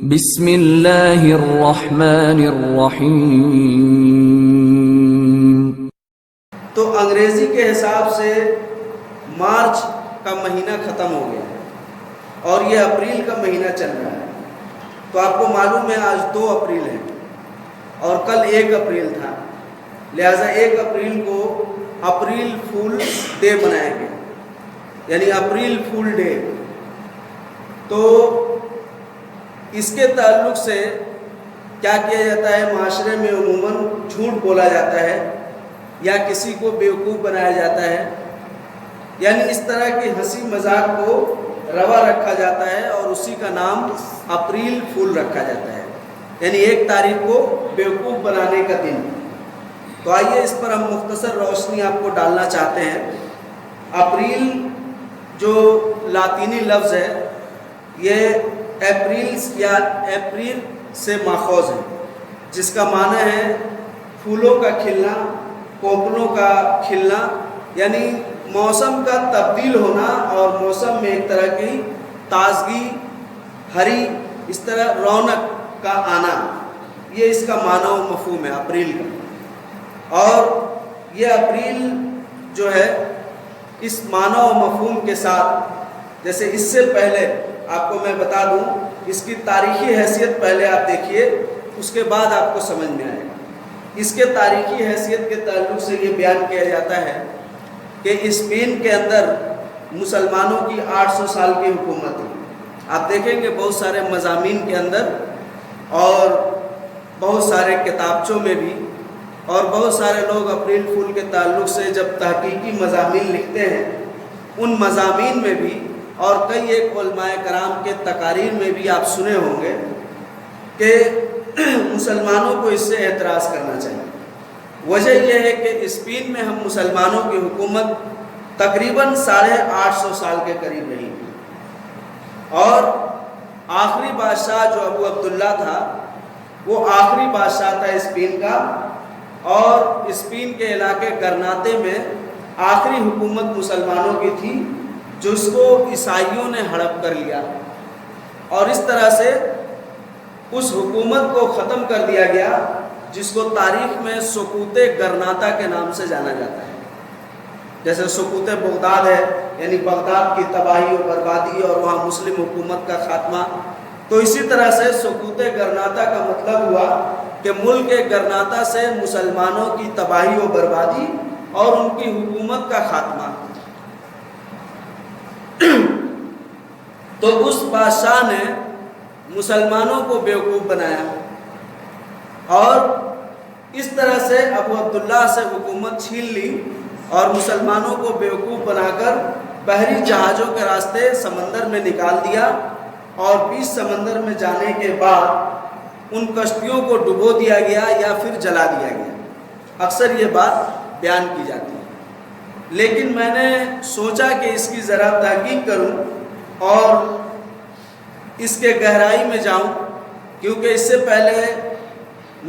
بسم اللہ الرحمن الرحیم۔ تو انگریزی کے حساب سے مارچ کا مہینہ ختم ہو گیا ہے اور یہ اپریل کا مہینہ چل رہا ہے۔ تو آپ کو معلوم ہے آج 2 اپریل ہے اور کل 1 اپریل تھا، لہٰذا 1 اپریل کو اپریل فول ڈے بنایا گیا، یعنی اپریل فول ڈے۔ تو اس کے تعلق سے کیا کیا جاتا ہے، معاشرے میں عموماً جھوٹ بولا جاتا ہے یا کسی کو بیوقوف بنایا جاتا ہے، یعنی اس طرح کی ہنسی مذاق کو روا رکھا جاتا ہے اور اسی کا نام اپریل فول رکھا جاتا ہے، یعنی 1 تاریخ کو بیوقوف بنانے کا دن۔ تو آئیے اس پر ہم مختصر روشنی آپ کو ڈالنا چاہتے ہیں۔ اپریل جو لاطینی لفظ ہے یہ اپریل سے ماخوذ ہے، جس کا معنی ہے پھولوں کا کھلنا، کوپلوں کا کھلنا، یعنی موسم کا تبدیل ہونا اور موسم میں ایک طرح کی تازگی، ہری، اس طرح رونق کا آنا، یہ اس کا معنی و مفہوم ہے اپریل کا۔ اور یہ اپریل جو ہے اس معنی و مفہوم کے ساتھ، جیسے اس سے پہلے آپ کو میں بتا دوں اس کی تاریخی حیثیت پہلے آپ دیکھیے، اس کے بعد آپ کو سمجھ میں آئے گا۔ اس کے تاریخی حیثیت کے تعلق سے یہ بیان کیا جاتا ہے کہ اسپین کے اندر مسلمانوں کی 800 سال کی حکومت ہے۔ آپ دیکھیں گے بہت سارے مضامین کے اندر اور بہت سارے کتابچوں میں بھی، اور بہت سارے لوگ اپریل فول کے تعلق سے جب تحقیقی مضامین لکھتے ہیں ان مضامین میں بھی، اور کئی ایک علماء کرام کے تقاریر میں بھی آپ سنے ہوں گے کہ مسلمانوں کو اس سے اعتراض کرنا چاہیے۔ وجہ یہ ہے کہ اسپین میں ہم مسلمانوں کی حکومت تقریباً 850 سال کے قریب رہی، اور آخری بادشاہ جو ابو عبداللہ تھا وہ آخری بادشاہ تھا اسپین کا، اور اسپین کے علاقے گرناتے میں آخری حکومت مسلمانوں کی تھی جس کو عیسائیوں نے ہڑپ کر لیا، اور اس طرح سے اس حکومت کو ختم کر دیا گیا، جس کو تاریخ میں سقوط گرناتا کے نام سے جانا جاتا ہے۔ جیسے سقوط بغداد ہے، یعنی بغداد کی تباہی و بربادی اور وہاں مسلم حکومت کا خاتمہ، تو اسی طرح سے سقوط گرناتا کا مطلب ہوا کہ ملک گرناتا سے مسلمانوں کی تباہی و بربادی اور ان کی حکومت کا خاتمہ۔ تو اس بادشاہ نے مسلمانوں کو بیوقوف بنایا اور اس طرح سے ابو عبداللہ سے حکومت چھین لی اور مسلمانوں کو بیوقوف بنا کر بحری جہازوں کے راستے سمندر میں نکال دیا، اور 20 سمندر میں جانے کے بعد ان کشتیوں کو ڈبو دیا گیا یا پھر جلا دیا گیا۔ اکثر یہ بات بیان کی جاتی ہے، لیکن میں نے سوچا کہ اس کی ذرا تحقیق کروں اور اس کے گہرائی میں جاؤں، کیونکہ اس سے پہلے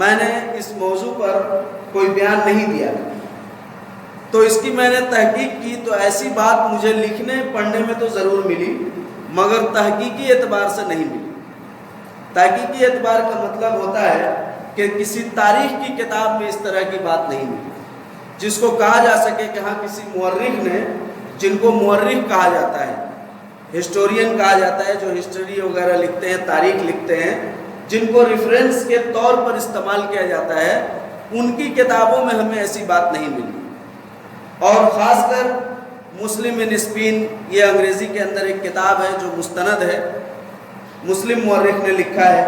میں نے اس موضوع پر کوئی بیان نہیں دیا، تو اس کی میں نے تحقیق کی تو ایسی بات مجھے لکھنے پڑھنے میں تو ضرور ملی، مگر تحقیقی اعتبار سے نہیں ملی۔ تحقیقی اعتبار کا مطلب ہوتا ہے کہ کسی تاریخ کی کتاب میں اس طرح کی بات نہیں ملی جس کو کہا جا سکے کہ ہاں کسی مورخ نے، جن کو مورخ کہا جاتا ہے، ہسٹورین کہا جاتا ہے، جو ہسٹری وغیرہ لکھتے ہیں، تاریخ لکھتے ہیں، جن کو ریفرنس کے طور پر استعمال کیا جاتا ہے، ان کی کتابوں میں ہمیں ایسی بات نہیں ملی۔ اور خاص کر مسلم ان اسپین، یہ انگریزی کے اندر ایک کتاب ہے جو مستند ہے، مسلم مورخ نے لکھا ہے،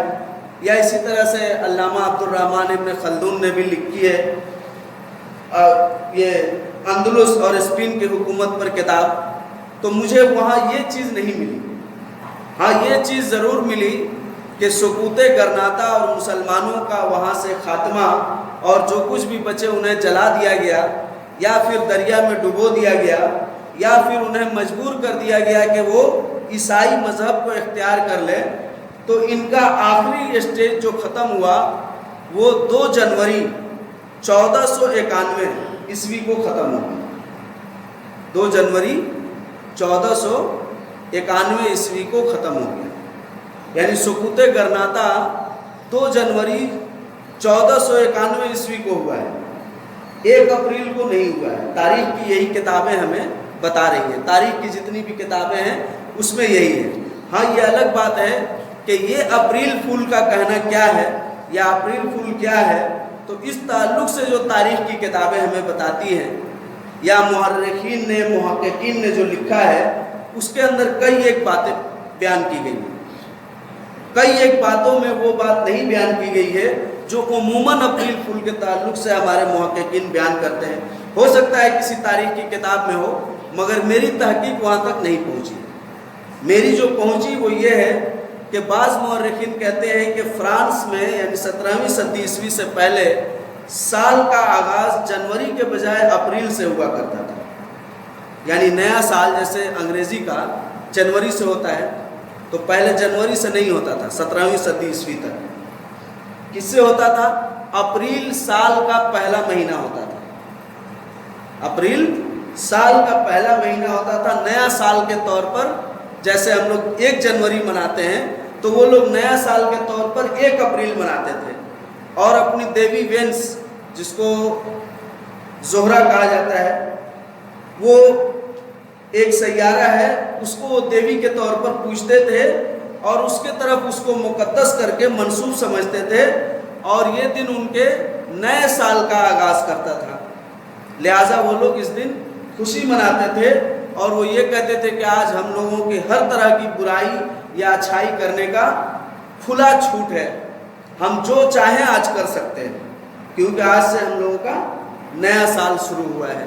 یا اسی طرح سے علامہ عبدالرحمن ابن خلدون نے بھی لکھی ہے یہ اندلس اور اسپین کی حکومت پر کتاب، تو مجھے وہاں یہ چیز نہیں ملی۔ ہاں یہ چیز ضرور ملی کہ سقوط گرناتا اور مسلمانوں کا وہاں سے خاتمہ، اور جو کچھ بھی بچے انہیں جلا دیا گیا یا پھر دریا میں ڈبو دیا گیا یا پھر انہیں مجبور کر دیا گیا کہ وہ عیسائی مذہب کو اختیار کر لے، تو ان کا آخری اسٹیج جو ختم ہوا وہ 2 جنوری 1491 عیسوی کو ختم ہوا۔ 2 جنوری 1491 عیسوی کو ختم ہو گیا۔ یعنی سقوط گرناطہ 2 جنوری 1491 عیسوی کو ہوا ہے، 1 اپریل کو نہیں ہوا ہے۔ تاریخ کی یہی کتابیں ہمیں بتا رہی ہیں، تاریخ کی جتنی بھی کتابیں ہیں اس میں یہی ہے۔ ہاں یہ الگ بات ہے کہ یہ اپریل فول کا کہنا کیا ہے یا اپریل فول کیا ہے، تو اس تعلق سے جو تاریخ کی کتابیں ہمیں بتاتی ہیں یا مورخین نے محققین نے جو لکھا ہے اس کے اندر کئی ایک باتیں بیان کی گئی ہیں، کئی ایک باتوں میں وہ بات نہیں بیان کی گئی ہے جو عموماً اپریل فول کے تعلق سے ہمارے محققین بیان کرتے ہیں۔ ہو سکتا ہے کسی تاریخ کی کتاب میں ہو، مگر میری تحقیق وہاں تک نہیں پہنچی۔ میری جو پہنچی وہ یہ ہے کہ بعض مورخین کہتے ہیں کہ فرانس میں یعنی 17ویں صدی عیسوی سے پہلے سال کا آغاز جنوری کے بجائے اپریل سے ہوا کرتا تھا، یعنی نیا سال جیسے انگریزی کا جنوری سے ہوتا ہے تو پہلے جنوری سے نہیں ہوتا تھا، 17ویں صدی عیسوی تک کس سے ہوتا تھا؟ اپریل سال کا پہلا مہینہ ہوتا تھا، اپریل سال کا پہلا مہینہ ہوتا تھا نیا سال کے طور پر۔ جیسے ہم لوگ 1 جنوری مناتے ہیں تو وہ لوگ نیا سال کے طور پر 1 اپریل مناتے تھے، اور اپنی دیوی وینس جس کو زہرہ کہا جاتا ہے، وہ ایک سیارہ ہے، اس کو وہ دیوی کے طور پر پوجتے تھے اور اس کے طرف اس کو مقدس کر کے منسوب سمجھتے تھے، اور یہ دن ان کے نئے سال کا آغاز کرتا تھا۔ لہٰذا وہ لوگ اس دن خوشی مناتے تھے اور وہ یہ کہتے تھے کہ آج ہم لوگوں کی ہر طرح کی برائی یا اچھائی کرنے کا کھلا چھوٹ ہے، ہم جو چاہیں آج کر سکتے ہیں کیونکہ آج سے ہم لوگوں کا نیا سال شروع ہوا ہے۔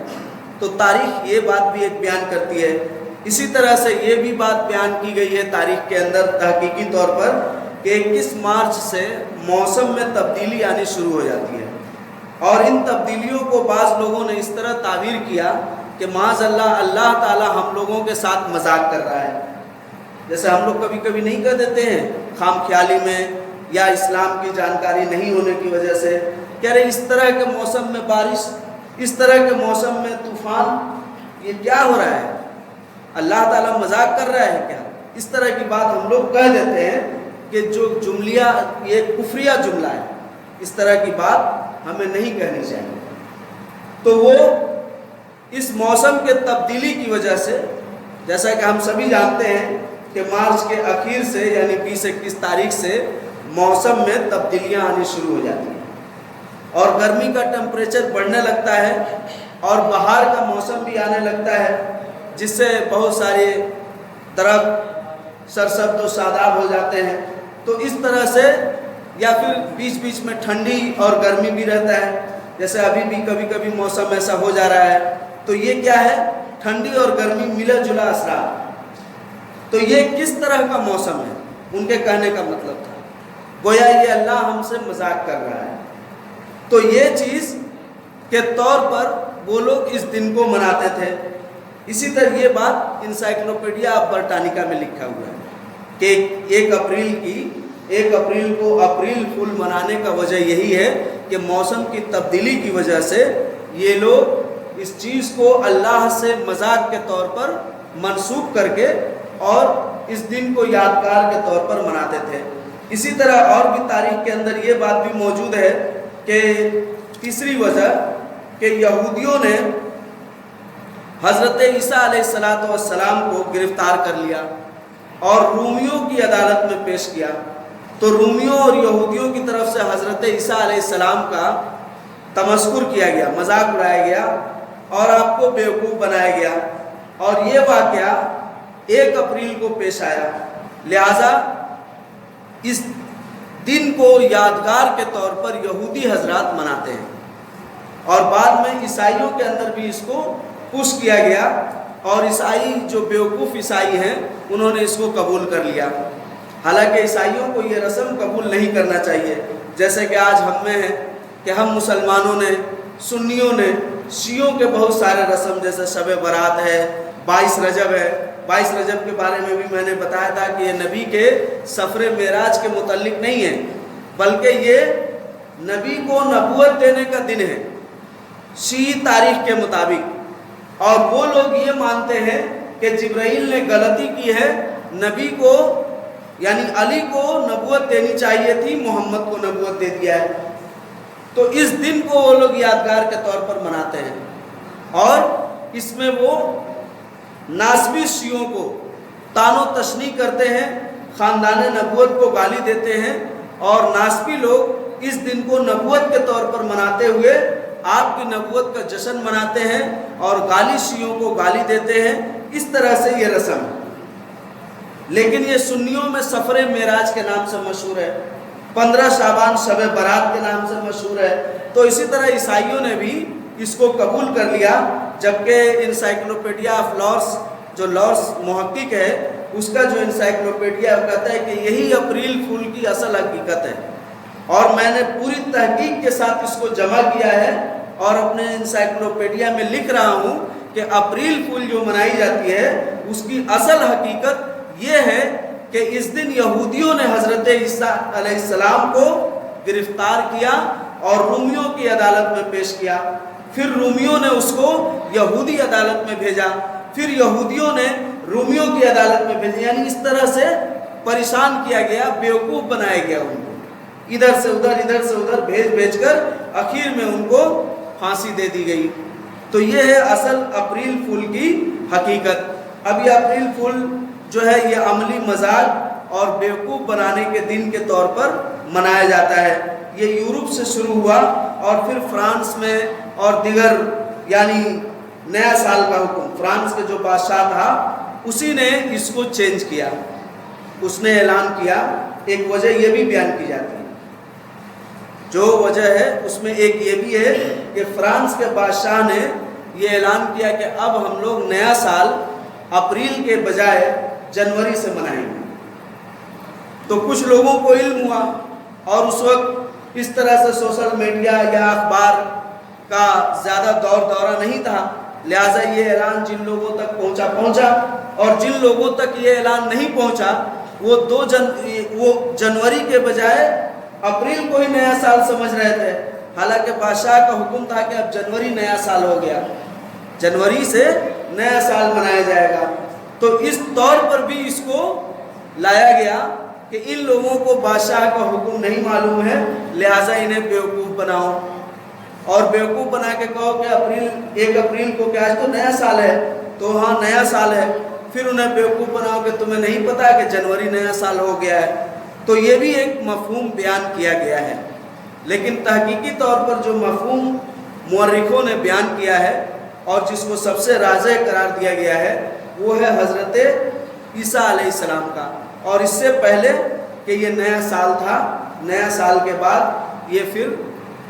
تو تاریخ یہ بات بھی ایک بیان کرتی ہے۔ اسی طرح سے یہ بھی بات بیان کی گئی ہے تاریخ کے اندر تحقیقی طور پر کہ 21 مارچ سے موسم میں تبدیلی آنی شروع ہو جاتی ہے، اور ان تبدیلیوں کو بعض لوگوں نے اس طرح تعبیر کیا کہ معاذ اللہ تعالیٰ ہم لوگوں کے ساتھ مذاق کر رہا ہے۔ جیسے ہم لوگ کبھی کبھی نہیں کر دیتے ہیں خام خیالی میں یا اسلام کی جانکاری نہیں ہونے کی وجہ سے کہ ارے اس طرح کے موسم میں بارش، اس طرح کے موسم میں طوفان، یہ کیا ہو رہا ہے؟ اللہ تعالیٰ مذاق کر رہا ہے کیا؟ اس طرح کی بات ہم لوگ کہہ دیتے ہیں کہ جو جملیہ یہ کفریہ جملہ ہے، اس طرح کی بات ہمیں نہیں کہنی چاہیے۔ تو وہ اس موسم کے تبدیلی کی وجہ سے، جیسا کہ ہم سبھی جانتے ہیں کہ مارچ کے اخیر سے یعنی 20-21 تاریخ سے موسم میں تبدیلیاں آنی شروع ہو جاتی ہیں اور گرمی کا ٹمپریچر بڑھنے لگتا ہے اور بہار کا موسم بھی آنے لگتا ہے، جس سے بہت سارے درخت سرسبز و شاداب ہو جاتے ہیں۔ تو اس طرح سے یا پھر بیچ بیچ میں ٹھنڈی اور گرمی بھی رہتا ہے، جیسے ابھی بھی کبھی کبھی موسم ایسا ہو جا رہا ہے۔ تو یہ کیا ہے؟ ٹھنڈی اور گرمی ملا جلا اثرات۔ تو یہ کس طرح کا موسم ہے؟ ان کے کہنے کا مطلب تھا گویا یہ اللہ ہم سے مذاق کر رہا ہے۔ تو یہ چیز کے طور پر وہ لوگ اس دن کو مناتے تھے۔ اسی طرح یہ بات انسائکلوپیڈیا آف برٹانیکا میں لکھا ہوا ہے کہ 1 اپریل کو اپریل فول منانے کا وجہ یہی ہے کہ موسم کی تبدیلی کی وجہ سے یہ لوگ اس چیز کو اللہ سے مذاق کے طور پر منسوب کر کے اور اس دن کو یادگار کے طور پر مناتے تھے۔ اسی طرح اور بھی تاریخ کے اندر یہ بات بھی موجود ہے کہ تیسری وجہ کہ یہودیوں نے حضرت عیسیٰ علیہ السلام کو گرفتار کر لیا اور رومیوں کی عدالت میں پیش کیا۔ تو رومیوں اور یہودیوں کی طرف سے حضرت عیسیٰ علیہ السلام کا تمسخر کیا گیا، مذاق اڑایا گیا اور آپ کو بیوقوف بنایا گیا، اور یہ واقعہ 1 اپریل کو پیش آیا۔ لہٰذا اس دن کو یادگار کے طور پر یہودی حضرات مناتے ہیں، اور بعد میں عیسائیوں کے اندر بھی اس کو پش کیا گیا، اور عیسائی جو بیوقوف عیسائی ہیں انہوں نے اس کو قبول کر لیا۔ حالانکہ عیسائیوں کو یہ رسم قبول نہیں کرنا چاہیے، جیسے کہ آج ہم میں ہے کہ ہم مسلمانوں نے، سنیوں نے، شیعوں کے بہت سارے رسم جیسے شب برات ہے، 22 رجب ہے۔ 22 رجب کے بارے میں بھی میں نے بتایا تھا کہ یہ نبی کے سفر معراج کے متعلق نہیں ہے، بلکہ یہ نبی کو نبوت دینے کا دن ہے شیعی تاریخ کے مطابق۔ اور وہ لوگ یہ مانتے ہیں کہ جبرائیل نے غلطی کی ہے، نبی کو یعنی علی کو نبوت دینی چاہیے تھی، محمد کو نبوت دے دیا ہے۔ تو اس دن کو وہ لوگ یادگار کے طور پر مناتے ہیں، اور اس میں وہ ناسبی شیعوں کو طعن و تشنیع کرتے ہیں، خاندان نبوت کو گالی دیتے ہیں، اور ناسبی لوگ اس دن کو نبوت کے طور پر مناتے ہوئے آپ کی نبوت کا جشن مناتے ہیں اور گالی شیعوں کو گالی دیتے ہیں۔ اس طرح سے یہ رسم ہے، لیکن یہ سنیوں میں سفر معراج کے نام سے مشہور ہے، 15 شعبان شب برات کے نام سے مشہور ہے۔ تو اسی طرح عیسائیوں نے بھی اس کو قبول کر لیا، جبکہ انسائکلوپیڈیا آف لارس، جو لارس محقق ہے، اس کا جو انسائکلوپیڈیا کہتا ہے کہ یہی اپریل فول کی اصل حقیقت ہے، اور میں نے پوری تحقیق کے ساتھ اس کو جمع کیا ہے اور اپنے انسائکلوپیڈیا میں لکھ رہا ہوں کہ اپریل فول جو منائی جاتی ہے اس کی اصل حقیقت یہ ہے کہ اس دن یہودیوں نے حضرت عیسیٰ علیہ السلام کو گرفتار کیا اور رومیوں کی عدالت میں پیش کیا، پھر رومیوں نے اس کو یہودی عدالت میں بھیجا، پھر یہودیوں نے رومیوں کی عدالت میں بھیجا، یعنی اس طرح سے پریشان کیا گیا، بیوقوف بنایا گیا ان کو، ادھر سے ادھر بھیج کر آخر میں ان کو پھانسی دے دی گئی۔ تو یہ ہے اصل اپریل فول کی حقیقت۔ اب یہ اپریل فول جو ہے یہ عملی مذاق اور بیوقوف بنانے کے دن کے طور پر منایا جاتا ہے۔ یہ یورپ سے شروع ہوا اور پھر فرانس میں اور دیگر، یعنی نیا سال کا حکم فرانس کے جو بادشاہ تھا اسی نے اس کو چینج کیا، اس نے اعلان کیا۔ ایک وجہ یہ بھی بیان کی جاتی ہے، جو وجہ ہے اس میں ایک یہ بھی ہے کہ فرانس کے بادشاہ نے یہ اعلان کیا کہ اب ہم لوگ نیا سال اپریل کے بجائے جنوری سے منائیں گے۔ تو کچھ لوگوں کو علم ہوا، اور اس وقت اس طرح سے سوشل میڈیا یا اخبار کا زیادہ دورہ نہیں تھا، لہٰذا یہ اعلان جن لوگوں تک پہنچا، اور جن لوگوں تک یہ اعلان نہیں پہنچا وہ جنوری کے بجائے اپریل کو ہی نیا سال سمجھ رہے تھے، حالانکہ بادشاہ کا حکم تھا کہ اب جنوری نیا سال ہو گیا، جنوری سے نیا سال منایا جائے گا۔ تو اس طور پر بھی اس کو لایا گیا کہ ان لوگوں کو بادشاہ کا حکم نہیں معلوم ہے، لہٰذا انہیں بیوقوف بناؤ، اور بیوقوف بنا کے کہو کہ 1 اپریل کو کہ آج تو نیا سال ہے، تو ہاں نیا سال ہے، پھر انہیں بیوقوف بناؤ کہ تمہیں نہیں پتا کہ جنوری نیا سال ہو گیا ہے۔ تو یہ بھی ایک مفہوم بیان کیا گیا ہے، لیکن تحقیقی طور پر جو مفہوم مورخوں نے بیان کیا ہے اور جس کو سب سے راجح قرار دیا گیا ہے وہ ہے حضرت عیسیٰ علیہ السلام کا، اور اس سے پہلے کہ یہ نیا سال تھا، نیا سال کے بعد یہ پھر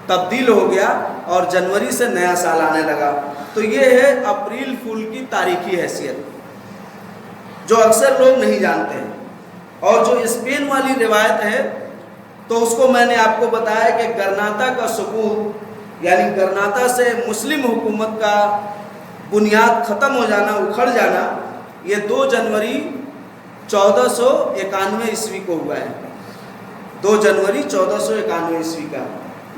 تبدیل ہو گیا اور جنوری سے نیا سال آنے لگا۔ تو یہ ہے اپریل فول کی تاریخی حیثیت، جو اکثر لوگ نہیں جانتے ہیں۔ اور جو اسپین والی روایت ہے تو اس کو میں نے آپ کو بتایا کہ گرناتا کا سقوط، یعنی گرناتا سے مسلم حکومت کا بنیاد ختم ہو جانا، اکھڑ جانا، یہ 2 جنوری 1491 عیسوی کو ہوا ہے، 2 جنوری 1491 عیسوی کا،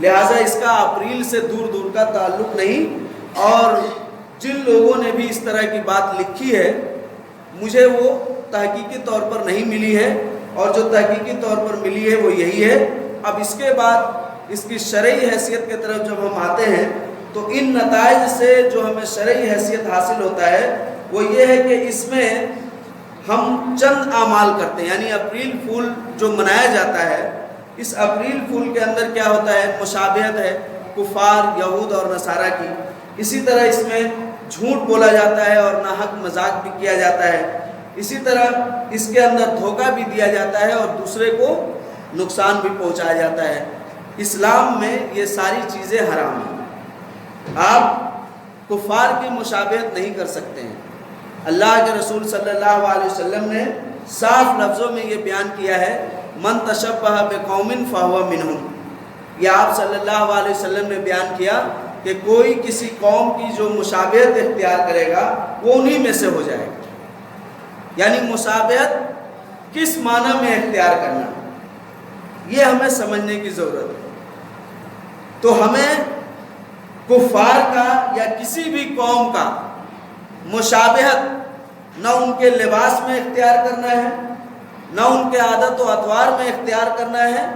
لہٰذا اس کا اپریل سے دور کا تعلق نہیں۔ اور جن لوگوں نے بھی اس طرح کی بات لکھی ہے مجھے وہ تحقیقی طور پر نہیں ملی ہے، اور جو تحقیقی طور پر ملی ہے وہ یہی ہے۔ اب اس کے بعد اس کی شرعی حیثیت کی طرف جب ہم آتے ہیں تو ان نتائج سے جو ہمیں شرعی حیثیت حاصل ہوتا ہے وہ یہ ہے کہ اس میں ہم چند اعمال کرتے ہیں، یعنی اپریل فول جو منایا جاتا ہے، اس اپریل فول کے اندر کیا ہوتا ہے، مشابہت ہے کفار، یہود اور نصارہ کی۔ اسی طرح اس میں جھوٹ بولا جاتا ہے اور ناحق مذاق بھی کیا جاتا ہے، اسی طرح اس کے اندر دھوکہ بھی دیا جاتا ہے اور دوسرے کو نقصان بھی پہنچایا جاتا ہے۔ اسلام میں یہ ساری چیزیں حرام ہیں، آپ کفار کی مشابہت نہیں کر سکتے ہیں۔ اللہ کے رسول صلی اللہ علیہ وسلم نے صاف لفظوں میں یہ بیان کیا ہے، من تشبہ بقوم فہو منہم، یہ آپ صلی اللہ علیہ وسلم نے بیان کیا کہ کوئی کسی قوم کی جو مشابہت اختیار کرے گا وہ انہی میں سے ہو جائے گا۔ یعنی مشابہت کس معنی میں اختیار کرنا، یہ ہمیں سمجھنے کی ضرورت ہے۔ تو ہمیں کفار کا یا کسی بھی قوم کا مشابہت نہ ان کے لباس میں اختیار کرنا ہے، نہ ان کے عادت و اطوار میں اختیار کرنا ہے،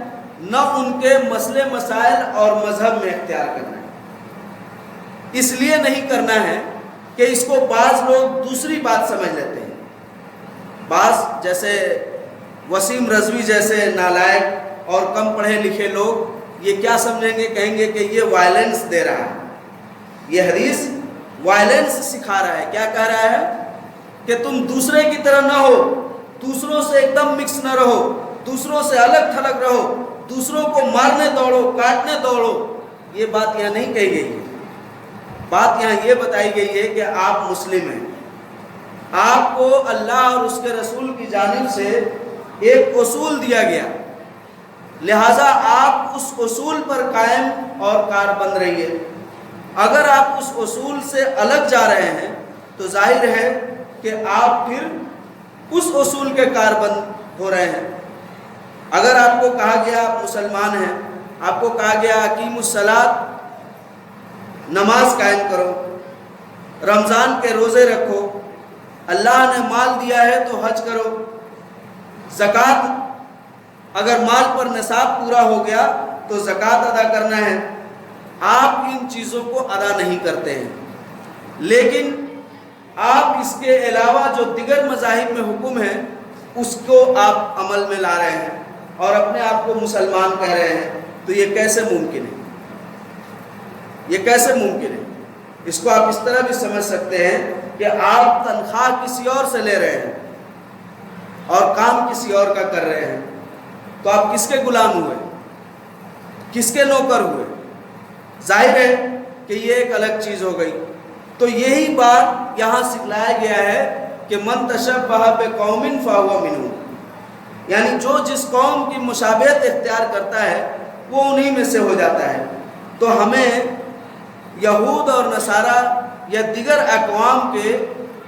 نہ ان کے مسئلے مسائل اور مذہب میں اختیار کرنا ہے۔ اس لیے نہیں کرنا ہے کہ اس کو بعض لوگ دوسری بات سمجھ لیتے ہیں۔ بعض جیسے وسیم رضوی جیسے نالائق اور کم پڑھے لکھے لوگ یہ کیا سمجھیں گے، کہیں گے کہ یہ وائلنس دے رہا ہے، یہ حدیث وائلنس سکھا رہا ہے۔ کیا کہہ رہا ہے کہ تم دوسرے کی طرح نہ ہو، دوسروں سے ایک دم مکس نہ رہو، دوسروں سے الگ تھلگ رہو، دوسروں کو مارنے دوڑو، کاٹنے دوڑو۔ یہ بات یہاں نہیں کہی گئی ہے۔ بات یہاں یہ بتائی گئی ہے کہ آپ مسلم ہیں، آپ کو اللہ اور اس کے رسول کی جانب سے ایک اصول دیا گیا، لہٰذا آپ اس اصول پر قائم اور کاربند رہیے۔ اگر آپ اس اصول سے الگ جا رہے ہیں تو ظاہر ہے کہ آپ پھر اس اصول کے کاربند ہو رہے ہیں۔ اگر آپ کو کہا گیا آپ مسلمان ہیں، آپ کو کہا گیا اقیموا الصلاۃ، نماز قائم کرو، رمضان کے روزے رکھو، اللہ نے مال دیا ہے تو حج کرو، زکوٰۃ اگر مال پر نصاب پورا ہو گیا تو زکوٰۃ ادا کرنا ہے، آپ ان چیزوں کو ادا نہیں کرتے ہیں، لیکن آپ اس کے علاوہ جو دیگر مذاہب میں حکم ہے اس کو آپ عمل میں لا رہے ہیں اور اپنے آپ کو مسلمان کہہ رہے ہیں، تو یہ کیسے ممکن ہے؟ یہ کیسے ممکن ہے؟ اس کو آپ اس طرح بھی سمجھ سکتے ہیں کہ آپ تنخواہ کسی اور سے لے رہے ہیں اور کام کسی اور کا کر رہے ہیں، تو آپ کس کے غلام ہوئے، کس کے نوکر ہوئے؟ ظاہر ہے کہ یہ ایک الگ چیز ہو گئی۔ تو یہی بات یہاں سکھلایا گیا ہے کہ من تشبہ بقوم فہو منہم، یعنی جو جس قوم کی مشابہت اختیار کرتا ہے وہ انہی میں سے ہو جاتا ہے۔ تو ہمیں یہود اور نصارہ یا دیگر اقوام کے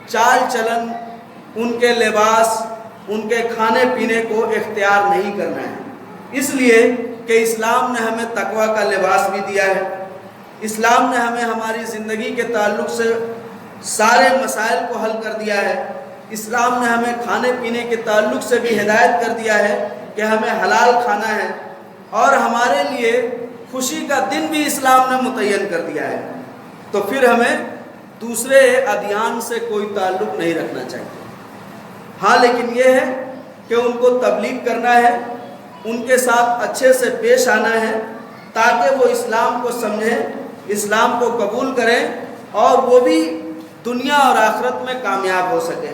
چال چلن، ان کے لباس، ان کے کھانے پینے کو اختیار نہیں کرنا ہے، اس لیے کہ اسلام نے ہمیں تقویٰ کا لباس بھی دیا ہے، اسلام نے ہمیں ہماری زندگی کے تعلق سے سارے مسائل کو حل کر دیا ہے، اسلام نے ہمیں کھانے پینے کے تعلق سے بھی ہدایت کر دیا ہے کہ ہمیں حلال کھانا ہے، اور ہمارے لیے خوشی کا دن بھی اسلام نے متعین کر دیا ہے۔ تو پھر ہمیں دوسرے ادیان سے کوئی تعلق نہیں رکھنا چاہیے۔ ہاں لیکن یہ ہے کہ ان کو تبلیغ کرنا ہے، ان کے ساتھ اچھے سے پیش آنا ہے تاکہ وہ اسلام کو سمجھیں، اسلام کو قبول کریں اور وہ بھی دنیا اور آخرت میں کامیاب ہو سکیں۔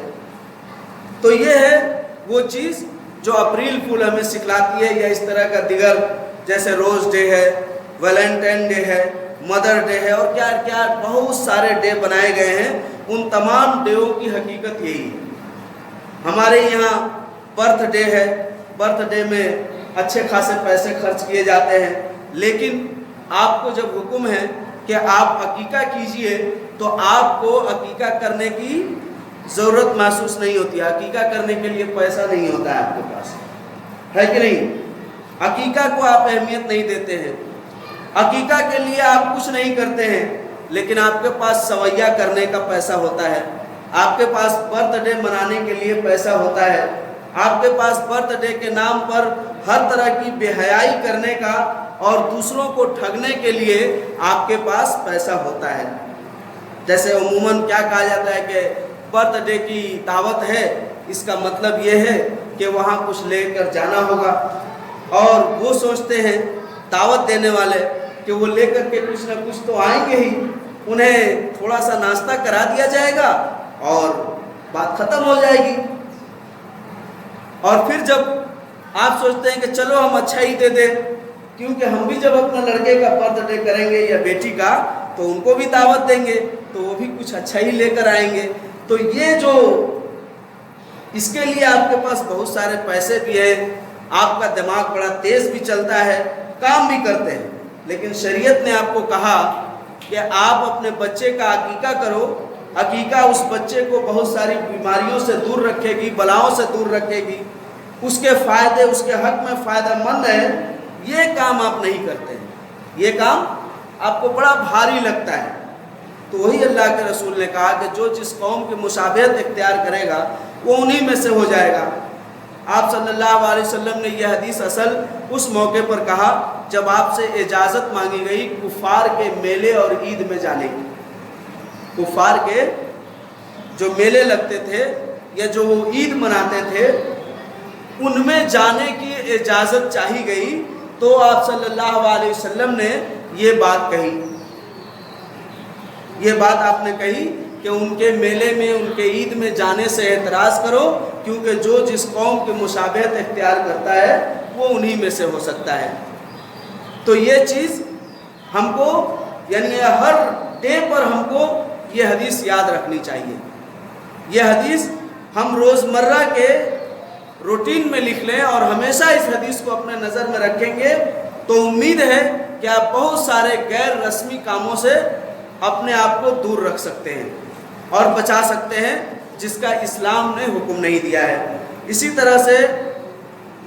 تو یہ ہے وہ چیز جو اپریل فول ہمیں سکھلاتی ہے، یا اس طرح کا دیگر جیسے روز ڈے ہے، ویلنٹائن ڈے ہے، مدر ڈے ہے، اور کیا کیا بہت سارے ڈے بنائے گئے ہیں۔ ان تمام ڈیوں کی حقیقت یہی ہے۔ ہمارے یہاں برتھ ڈے ہے، برتھ ڈے میں اچھے خاصے پیسے خرچ کیے جاتے ہیں، لیکن آپ کو جب حکم ہے کہ آپ عقیقہ کیجئے تو آپ کو عقیقہ کرنے کی ضرورت محسوس نہیں ہوتی ہے، عقیقہ کرنے کے لیے پیسہ نہیں ہوتا ہے آپ کے پاس، ہے کہ نہیں؟ عقیقہ کو آپ اہمیت نہیں دیتے ہیں، عقیقہ کے لیے آپ کچھ نہیں کرتے ہیں، لیکن آپ کے پاس سویہ کرنے کا پیسہ ہوتا ہے، آپ کے پاس برتھ ڈے منانے کے لیے پیسہ ہوتا ہے، آپ کے پاس برتھ ڈے کے نام پر ہر طرح کی بے حیائی کرنے کا اور دوسروں کو ٹھگنے کے لیے آپ کے پاس پیسہ ہوتا ہے۔ جیسے عموماً کیا کہا جاتا ہے کہ برتھ ڈے کی دعوت ہے، اس کا مطلب یہ ہے کہ وہاں کچھ لے کر جانا ہوگا، اور وہ سوچتے ہیں دعوت دینے والے کہ وہ لے کر کے کچھ نہ کچھ تو آئیں گے ہی، انہیں تھوڑا سا ناشتہ کرا دیا جائے گا اور بات ختم ہو جائے گی۔ اور پھر جب آپ سوچتے ہیں کہ چلو ہم اچھا ہی دے دیں، کیونکہ ہم بھی جب اپنے لڑکے کا برتھ ڈے کریں گے یا بیٹی کا تو ان کو بھی دعوت دیں گے، تو وہ بھی کچھ اچھا ہی لے کر آئیں گے۔ تو یہ جو اس کے لیے آپ کے پاس بہت سارے پیسے بھی ہیں، آپ کا دماغ بڑا تیز بھی چلتا ہے، کام بھی کرتے ہیں، لیکن شریعت نے آپ کو کہا کہ آپ اپنے بچے کا عقیقہ کرو، عقیقہ اس بچے کو بہت ساری بیماریوں سے دور رکھے گی، بلاؤں سے دور رکھے گی، اس کے فائدے اس کے حق میں فائدہ مند ہے۔ یہ کام آپ نہیں کرتے ہیں، یہ کام آپ کو بڑا بھاری لگتا ہے۔ تو وہی اللہ کے رسول نے کہا کہ جو جس قوم کی مشابہت اختیار کرے گا وہ انہی میں سے ہو جائے گا۔ آپ صلی اللہ علیہ وسلم نے یہ حدیث اصل اس موقع پر کہا جب آپ سے اجازت مانگی گئی کفار کے میلے اور عید میں جانے کی۔ کفار کے جو میلے لگتے تھے یا جو وہ عید مناتے تھے ان میں جانے کی اجازت چاہی گئی، تو آپ صلی اللہ علیہ وسلم نے یہ بات کہی، یہ بات آپ نے کہی کہ ان کے میلے میں ان کے عید میں جانے سے اعتراض کرو، کیونکہ جو جس قوم کی مشابہت اختیار کرتا ہے وہ انہی میں سے ہو سکتا ہے۔ تو یہ چیز ہم کو یعنی ہر ڈے پر ہم کو یہ حدیث یاد رکھنی چاہیے۔ یہ حدیث ہم روزمرہ کے روٹین میں لکھ لیں اور ہمیشہ اس حدیث کو اپنے نظر میں رکھیں گے تو امید ہے کہ آپ بہت سارے غیر رسمی کاموں سے اپنے آپ کو دور رکھ سکتے ہیں اور بچا سکتے ہیں، جس کا اسلام نے حکم نہیں دیا ہے۔ اسی طرح سے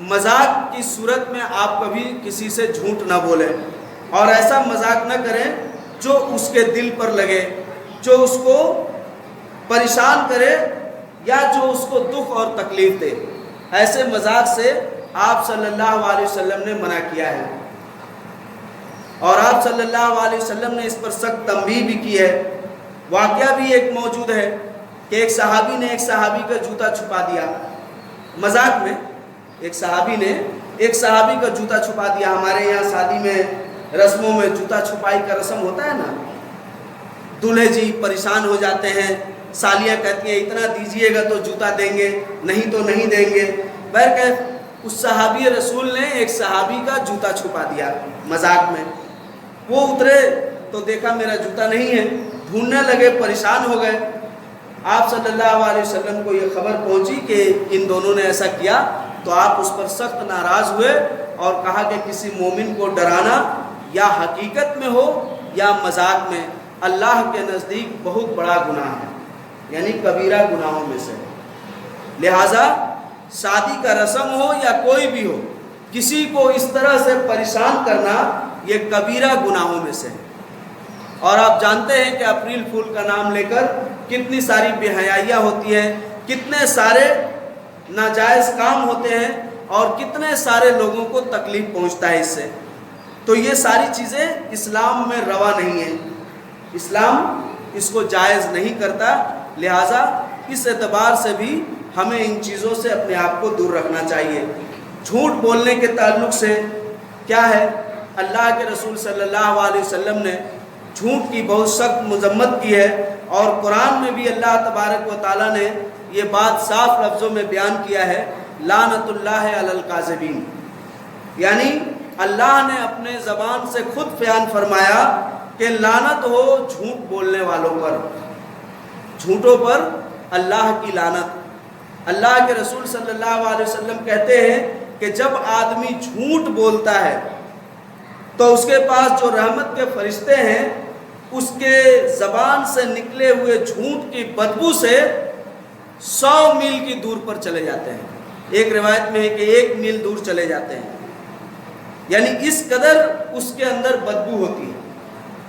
مذاق کی صورت میں آپ کبھی کسی سے جھوٹ نہ بولیں اور ایسا مذاق نہ کریں جو اس کے دل پر لگے، جو اس کو پریشان کرے یا جو اس کو دکھ اور تکلیف دے۔ ایسے مذاق سے آپ صلی اللہ علیہ وسلم نے منع کیا ہے، اور آپ صلی اللہ علیہ وسلم نے اس پر سخت تنبیہ بھی کی ہے۔ واقعہ بھی ایک موجود ہے کہ ایک صحابی نے ایک صحابی کا جوتا چھپا دیا مذاق میں، ایک صحابی نے ایک صحابی کا جوتا چھپا دیا۔ ہمارے یہاں شادی میں رسموں میں جوتا چھپائی کا رسم ہوتا ہے نا، دولہے جی پریشان ہو جاتے ہیں، سالیاں کہتی ہیں اتنا دیجئے گا تو جوتا دیں گے، نہیں تو نہیں دیں گے۔ بہرکیف اس صحابی رسول نے ایک صحابی کا جوتا چھپا دیا مذاق میں۔ وہ اترے تو دیکھا میرا جوتا نہیں ہے، ڈھونڈنے لگے، پریشان ہو گئے۔ آپ صلی اللہ علیہ وسلم کو یہ خبر پہنچی کہ ان دونوں نے ایسا کیا، تو آپ اس پر سخت ناراض ہوئے اور کہا کہ کسی مومن کو ڈرانا یا حقیقت میں ہو یا مذاق میں اللہ کے نزدیک بہت بڑا گناہ ہے، یعنی کبیرہ گناہوں میں سے۔ لہٰذا شادی کا رسم ہو یا کوئی بھی ہو، کسی کو اس طرح سے پریشان کرنا یہ کبیرہ گناہوں میں سے۔ اور آپ جانتے ہیں کہ اپریل پھول کا نام لے کر کتنی ساری بے حیائیاں ہوتی ہیں، کتنے سارے ناجائز کام ہوتے ہیں اور کتنے سارے لوگوں کو تکلیف پہنچتا ہے اس سے۔ تو یہ ساری چیزیں اسلام میں روا نہیں ہیں، اسلام اس کو جائز نہیں کرتا۔ لہٰذا اس اعتبار سے بھی ہمیں ان چیزوں سے اپنے آپ کو دور رکھنا چاہیے۔ جھوٹ بولنے کے تعلق سے کیا ہے، اللہ کے رسول صلی اللہ علیہ وسلم نے جھوٹ کی بہت سخت مذمت کی ہے، اور قرآن میں بھی اللہ تبارک و تعالیٰ نے یہ بات صاف لفظوں میں بیان کیا ہے، لعنت اللہ علی الکاذبین، یعنی اللہ نے اپنے زبان سے خود بیان فرمایا کہ لعنت ہو جھوٹ بولنے والوں پر، جھوٹوں پر اللہ کی لعنت۔ اللہ کے رسول صلی اللہ علیہ وسلم کہتے ہیں کہ جب آدمی جھوٹ بولتا ہے تو اس کے پاس جو رحمت کے فرشتے ہیں اس کے زبان سے نکلے ہوئے جھوٹ کی بدبو سے 100 میل کی دور پر چلے جاتے ہیں۔ ایک روایت میں ہے کہ 1 میل دور چلے جاتے ہیں، یعنی اس قدر اس کے اندر بدبو ہوتی ہے۔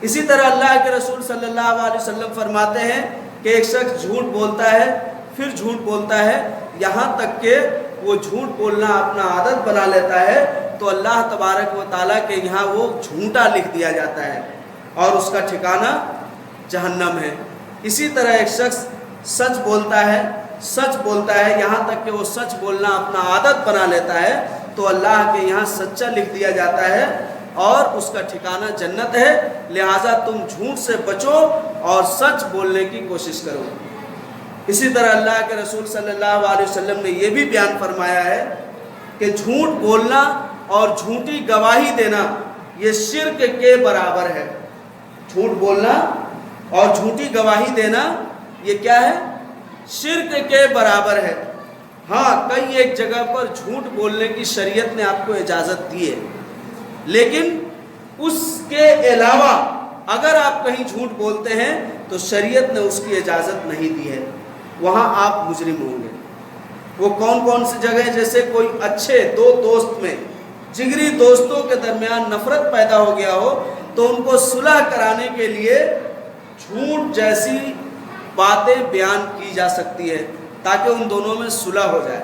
اسی طرح اللہ کے رسول صلی اللہ علیہ وسلم فرماتے ہیں کہ ایک شخص جھوٹ بولتا ہے، پھر جھوٹ بولتا ہے، یہاں تک کہ وہ جھوٹ بولنا اپنا عادت بنا لیتا ہے، تو اللہ تبارک و تعالیٰ کے یہاں وہ جھوٹا لکھ دیا جاتا ہے اور اس کا ٹھکانہ جہنم ہے۔ اسی طرح ایک شخص سچ بولتا ہے، یہاں تک کہ وہ سچ بولنا اپنا عادت بنا لیتا ہے، تو اللہ کے یہاں سچا لکھ دیا جاتا ہے اور اس کا ٹھکانہ جنت ہے۔ لہٰذا تم جھوٹ سے بچو اور سچ بولنے کی کوشش کرو۔ اسی طرح اللہ کے رسول صلی اللہ علیہ وسلم نے یہ بھی بیان فرمایا ہے کہ جھوٹ بولنا اور جھوٹی گواہی دینا یہ شرک کے برابر ہے۔ جھوٹ بولنا اور جھوٹی گواہی دینا یہ کیا ہے؟ شرک کے برابر ہے۔ ہاں، کئی ایک جگہ پر جھوٹ بولنے کی شریعت نے آپ کو اجازت دی ہے، لیکن اس کے علاوہ اگر آپ کہیں جھوٹ بولتے ہیں تو شریعت نے اس کی اجازت نہیں دی ہے، وہاں آپ مجرم ہوں گے۔ وہ کون کون سی جگہ، جیسے کوئی اچھے دو دوست میں، جگری دوستوں کے درمیان نفرت پیدا ہو گیا ہو تو ان کو صلح کرانے کے لیے جھوٹ جیسی باتیں بیان کی جا سکتی ہے تاکہ ان دونوں میں صلح ہو جائے۔